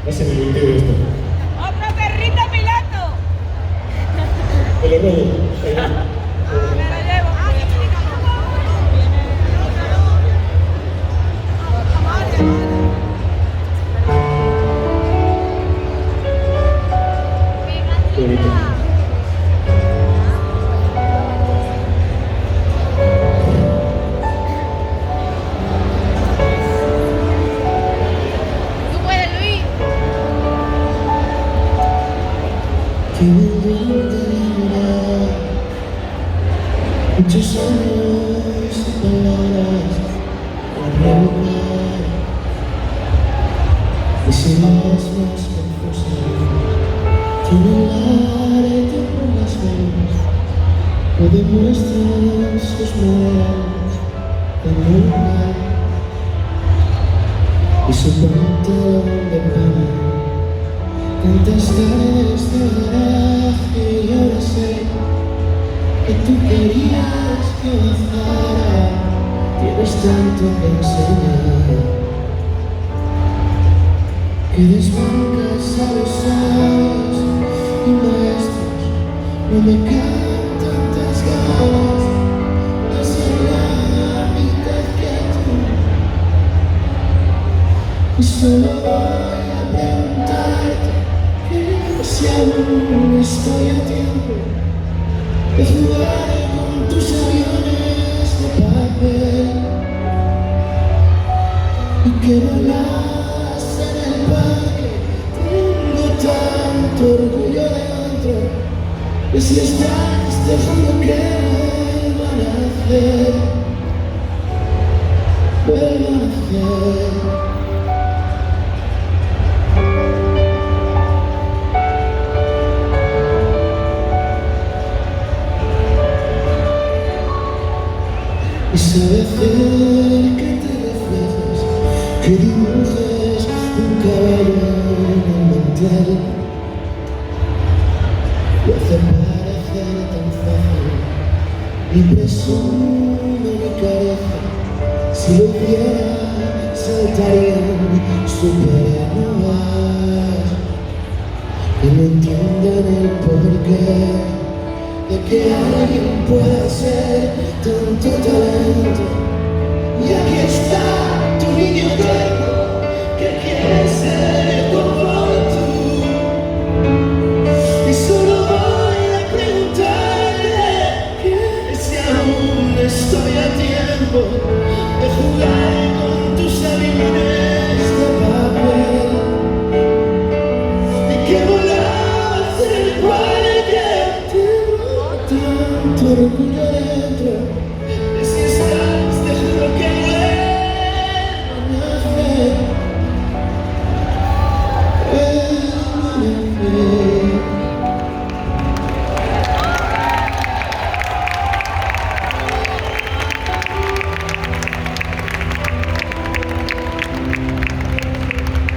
No se me olvide esto. ¡Otro perrito piloto! Me lo robo. Me lo llevo. Qué bonito. Tú puedes, Luis. Que me duele llorar, muchos años de palabras para regular, y si las más confusas tienen arte por las manos, o demuestran sus maneras de nunca, y su pantalón de pana. Tantas tardes de garaje y ahora sé que tú querías que bajara. Tienes tanto que enseñar, que desbancas a los sabios y maestros. No me quedan tantas ganas de ser la mitad que tú. Y solo voy a preguntarte si aún estoy a tiempo de jugar con tus aviones de papel y que volas en el parque. Tengo tanto orgullo dentro que si estás dejando que vuelvan a hacer. Y sabe hacer que te reflejes, que dibujes un caballo en el mantel. Lo hace parecer tan fácil, ni presumo ni carece. Si lo hiciera, saltarían supernovas que no entiendan el porqué de que alguien pueda ser tanto talento. Y aquí está tu niño terco que quiere ser como tú. Y solo voy a preguntarte que si aún estoy a tiempo